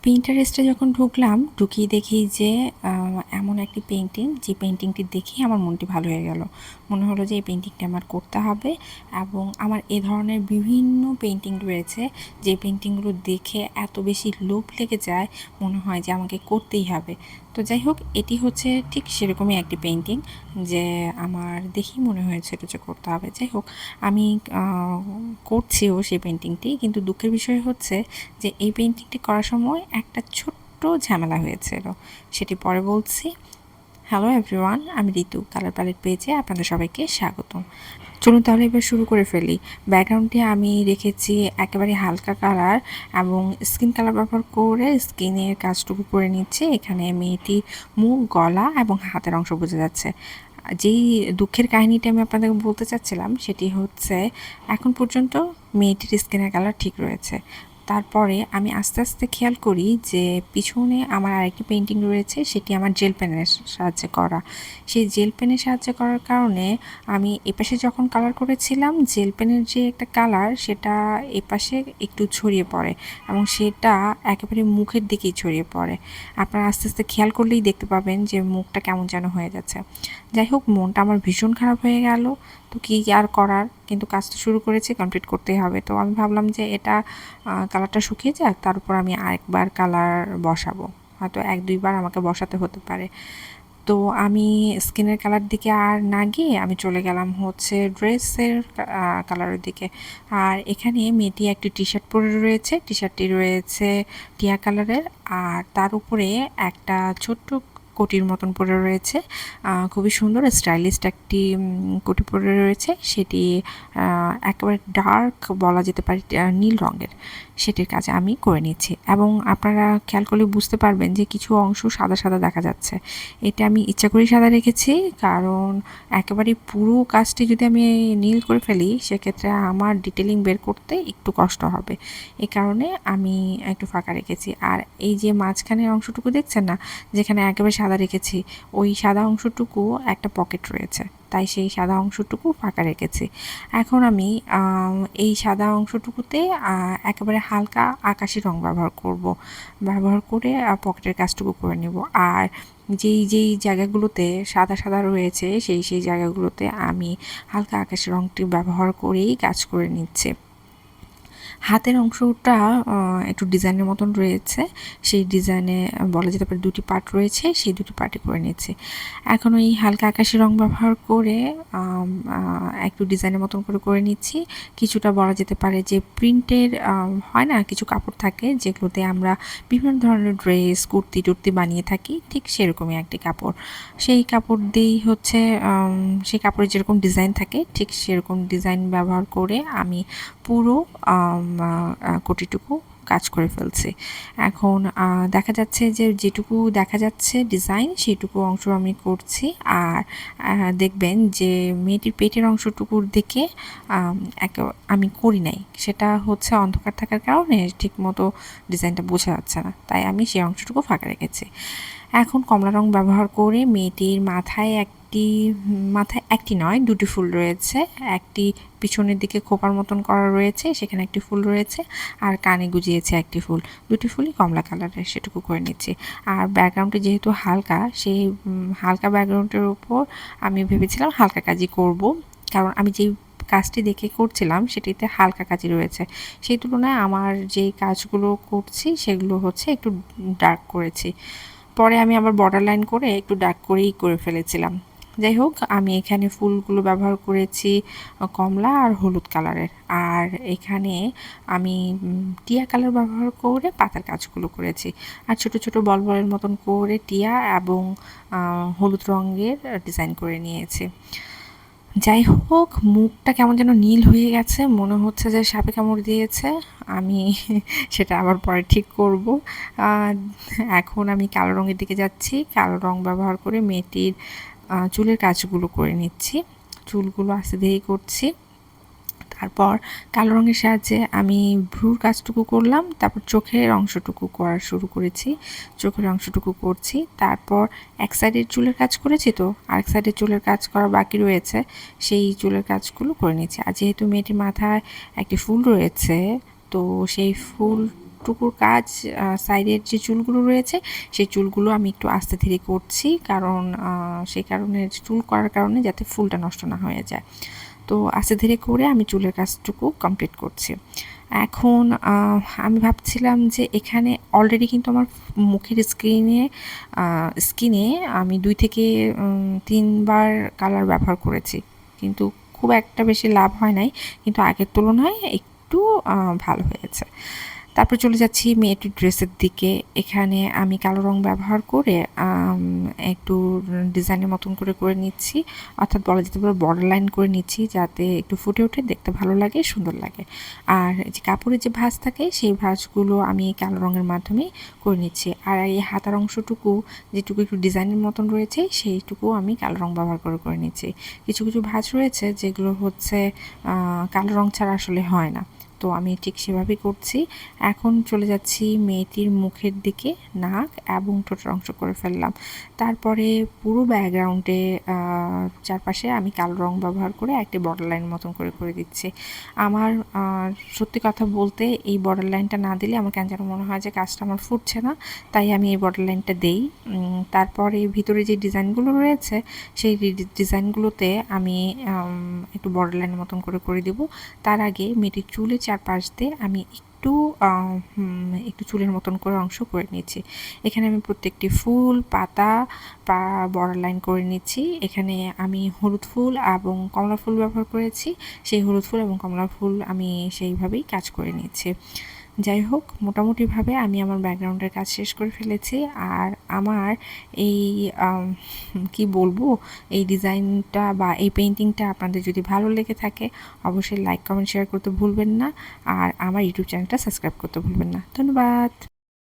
পিন্টারেস্টে যখন ঢুকলাম, ঢুকিয়ে দেখি যে এমন একটি পেইন্টিং, যে পেইন্টিংটি দেখেই আমার মনটি ভালো হয়ে গেল। মনে হলো যে এই পেইন্টিংটা আমার করতে হবে, এবং আমার এ ধরনের বিভিন্ন পেইন্টিং রয়েছে যে পেইন্টিংগুলো দেখে এত বেশি লোভ লেগে যায়, মনে হয় যে আমাকে করতেই হবে। তো যাই হোক, এটি হচ্ছে ঠিক সেরকমই একটি পেইন্টিং যে আমার দেখেই মনে হয়েছিল যে করতে হবে। যাই হোক, আমি করছিও সেই পেইন্টিংটি, কিন্তু দুঃখের বিষয় হচ্ছে যে এই পেইন্টিংটি করার সময় একটা ছোট্ট ঝামেলা হয়েছিল, সেটি পরে বলছি। হ্যালো এভরিওয়ান, আমি ঋতু, কালার প্যালেট পেজে আপনাদের সবাইকে স্বাগতম। চলুন তাহলে এবার শুরু করে ফেলি। ব্যাকগ্রাউন্ডে আমি রেখেছি একেবারে হালকা কালার এবং স্কিন কালার ব্যবহার করে স্কিনের কাজটুকু করে নিচ্ছে। এখানে মেয়েটির মুখ, গলা এবং হাতের অংশ বোঝা যাচ্ছে। যেই দুঃখের কাহিনীটি আমি আপনাদেরকে বলতে চাচ্ছিলাম সেটি হচ্ছে, এখন পর্যন্ত মেয়েটির স্কিনের কালার ঠিক রয়েছে। তারপরে আমি আস্তে আস্তে খেয়াল করি যে পিছনে আমার আরেকটি পেইন্টিং রয়েছে, সেটি আমার জেল পেনের সাহায্যে করা। সেই জেল পেনের সাহায্যে করার কারণে আমি এপাশে যখন কালার করেছিলাম, জেল পেনের যে একটা কালার সেটা এপাশে একটু ছড়িয়ে পড়ে এবং সেটা একেবারে মুখের দিকেই ছড়িয়ে পড়ে। আপনারা আস্তে আস্তে খেয়াল করলেই দেখতে পাবেন যে মুখটা কেমন যেন হয়ে যাচ্ছে। যাই হোক, মনটা আমার ভীষণ খারাপ হয়ে গেল। তো কী আর করার, কিন্তু কাজ তো শুরু করেছি, কমপ্লিট করতেই হবে। তো আমি ভাবলাম যে এটা কালারটা শুকিয়ে যাক, তার উপর আমি আরেকবার কালার বসাবো, হয়তো 1-2 বার আমাকে বসাতে হতে পারে। তো আমি স্কিনের কালার দিকে আর না গিয়ে আমি চলে গেলাম হচ্ছে ড্রেসের কালারের দিকে। আর এখানে মেয়েটি একটি টি শার্ট পরে রয়েছে, টি শার্টটি রয়েছে টিয়া কালারের, আর তার উপরে একটা ছোট্ট কোটির মতন পরে রয়েছে। খুবই সুন্দর স্টাইলিশ একটি কোটি পরে রয়েছে, সেটি একেবারে ডার্ক বলা যেতে পারে নীল রঙের। সেটির কাজ আমি করে নিচ্ছি, এবং আপনারা খেয়াল করলে বুঝতে পারবেন যে কিছু অংশ সাদা সাদা দেখা যাচ্ছে। এটা আমি ইচ্ছা করেই সাদা রেখেছি, কারণ একেবারে পুরো কাজটি যদি আমি নীল করে ফেলি সেক্ষেত্রে আমার ডিটেলিং বের করতে একটু কষ্ট হবে। এই কারণে আমি একটু ফাঁকা রেখেছি। আর এই যে মাঝখানের অংশটুকু দেখছেন না, যেখানে একেবারে সাদা রেখেছি, ওই সাদা অংশটুকু একটা পকেট রয়েছে, তাই সেই সাদা অংশটুকু ফাঁকা রেখেছি। এখন আমি এই সাদা অংশটুকুতে একেবারে হালকা আকাশি রং ব্যবহার করে পকেটের কাজটুকু করে নেব। আর যেই জায়গাগুলোতে সাদা সাদা রয়েছে সেই জায়গাগুলোতে আমি হালকা আকাশি রংটি ব্যবহার করেই কাজ করে নিচ্ছি। হাতের অংশটা একটু ডিজাইনের মতন রয়েছে, সেই ডিজাইনে বলা যেতে পারে 2টি পার্ট রয়েছে, সেই 2টি পার্টই করে নিচ্ছি। এখন ওই হালকা আকাশি রং ব্যবহার করে একটু ডিজাইনের মতন করে নিচ্ছি। কিছুটা বলা যেতে পারে যে প্রিন্টের হয় না, কিছু কাপড় থাকে যেগুলোতে আমরা বিভিন্ন ধরনের ড্রেস, কুর্তি টুর্তি বানিয়ে থাকি, ঠিক সেরকমই একটি কাপড়। সেই কাপড় দিয়েই হচ্ছে সেই কাপড়ের যেরকম ডিজাইন থাকে ঠিক সেরকম ডিজাইন ব্যবহার করে আমি পুরো কোটিটুকু কাজ করে ফেলছি। এখন দেখা যাচ্ছে যে যেটুকু দেখা যাচ্ছে ডিজাইন সেইটুকু অংশ আমি করছি। আর দেখবেন যে মেয়েটির পেটের অংশটুকুর দিকে আমি করি নাই, সেটা হচ্ছে অন্ধকার থাকার কারণে ঠিকমতো ডিজাইনটা বোঝা যাচ্ছে না, তাই আমি সেই অংশটুকু ফাঁকা রেখেছি। এখন কমলা রং ব্যবহার করে মেয়েটির মাথায় একটি নয় 2টি ফুল রয়েছে, একটি পিছনের দিকে খোপার মতন করা রয়েছে, সেখানে একটি ফুল রয়েছে, আর কানে গুজিয়েছে একটি ফুল। 2টি ফুলই কমলা কালারের, সেটুকু করে নিচ্ছি। আর ব্যাকগ্রাউন্ডে যেহেতু হালকা, সেই হালকা ব্যাকগ্রাউন্ডের উপর আমি ভেবেছিলাম হালকা কাজই করব, কারণ আমি যেই কাজটি দেখে করছিলাম সেটিতে হালকা কাজই রয়েছে। সেই তুলনায় আমার যেই কাজগুলো করছি সেগুলো হচ্ছে একটু ডার্ক করেছি। পরে আমি আবার বর্ডার লাইন করে একটু ডার্ক করেই করে ফেলেছিলাম। যাই হোক, আমি এখানে ফুলগুলো ব্যবহার করেছি কমলা আর হলুদ কালারের, আর এখানে আমি টিয়া কালার ব্যবহার করে পাতার কাজগুলো করেছি। আর ছোট ছোট বল বলের মতন করে টিয়া এবং হলুদ রঙের ডিজাইন করে নিয়েছি। যাই হোক, মুখটা কেমন যেন নীল হয়ে গেছে, মনে হচ্ছে যে সাপে কামড় দিয়েছে। আমি সেটা আবার পরে ঠিক করব। এখন আমি কালো রঙের দিকে যাচ্ছি, কালো রং ব্যবহার করে মেয়েটির চুলের কাজগুলো করে নিচ্ছি। চুলগুলো আস্তে ধীরে করছি। তারপর কালো রঙের সাহায্যে আমি ভ্রুর কাজটুকু করলাম, তারপর চোখের অংশটুকু করা শুরু করেছি, চোখের অংশটুকু করছি। তারপর এক সাইডের চুলের কাজ করেছি, তো আরেক সাইডের চুলের কাজ করা বাকি রয়েছে, সেই চুলের কাজগুলো করে নিচ্ছি। আর যেহেতু মেয়েটির মাথায় একটি ফুল রয়েছে, তো সেই ফুল চুলটুকুর কাজ, সাইডের যে চুলগুলো রয়েছে সেই চুলগুলো আমি একটু আস্তে ধীরে করছি, কারণ সেই কারণে চুল করার কারণে যাতে ফুলটা নষ্ট না হয়ে যায়। তো আস্তে ধীরে করে আমি চুলের কাজটুকু কমপ্লিট করছি। এখন আমি ভাবছিলাম যে এখানে অলরেডি কিন্তু আমার মুখের স্কিনে আমি 2 থেকে 3 বার কালার ব্যবহার করেছি, কিন্তু খুব একটা বেশি লাভ হয় নাই, কিন্তু আগের তুলনায় একটু ভালো হয়েছে। তারপর চলে যাচ্ছি মেয়েটির ড্রেসের দিকে। এখানে আমি কালো রং ব্যবহার করে একটু ডিজাইনের মতন করে নিচ্ছি, অর্থাৎ বলা যেতে পারে বর্ডার লাইন করে নিচ্ছি, যাতে একটু ফুটে ওঠে, দেখতে ভালো লাগে, সুন্দর লাগে। আর যে কাপড়ের যে ভাঁজ থাকে সেই ভাঁজগুলো আমি কালো রঙের মাধ্যমে করে নিচ্ছি। আর এই হাতার অংশটুকু যেটুকু একটু ডিজাইনের মতন রয়েছে সেইটুকু আমি কালো রং ব্যবহার করে নিচ্ছি। কিছু কিছু ভাঁজ রয়েছে যেগুলো হচ্ছে কালো রং ছাড়া আসলে হয় না, তো আমি ঠিক সেভাবেই করছি। এখন চলে যাচ্ছি মেয়েটির মুখের দিকে, নাক এবং ঠোঁটের অংশ করে ফেললাম। তারপরে পুরো ব্যাকগ্রাউন্ডে চারপাশে আমি কালো রং ব্যবহার করে একটি বর্ডার লাইন মতন করে দিচ্ছি। আমার সত্যি কথা বলতে এই বর্ডার লাইনটা না দিলে আমার কেন যেন মনে হয় যে কাজটা আমার ফুটছে না, তাই আমি এই বর্ডার লাইনটা দেই। তারপরে ভিতরে যে ডিজাইনগুলো রয়েছে সেই ডিজাইনগুলোতে আমি একটু বর্ডার লাইনের মতন করে দেব। তার আগে মেয়েটির চুলের চারপাশ দিয়ে আমি একটু চুলের মতন করে অংশ করে নিচ্ছি। এখানে আমি প্রত্যেকটি ফুল, পাতা বর্ডার লাইন করে নিচ্ছি। এখানে আমি হলুদ ফুল এবং কমলা ফুল ব্যবহার করেছি, সেই হলুদ ফুল এবং কমলা ফুল আমি সেইভাবেই কাজ করে নিচ্ছি। যাই হোক, মোটামুটিভাবে আমি আমার ব্যাকগ্রাউন্ডের কাজ শেষ করে ফেলেছি। আর আমার এই কি বলবো, এই ডিজাইনটা বা এই পেইন্টিংটা আপনাদের যদি ভালো লেগে থাকে অবশ্যই লাইক, কমেন্ট, শেয়ার করতে ভুলবেন না। আর আমার ইউটিউব চ্যানেলটা সাবস্ক্রাইব করতে ভুলবেন না। ধন্যবাদ।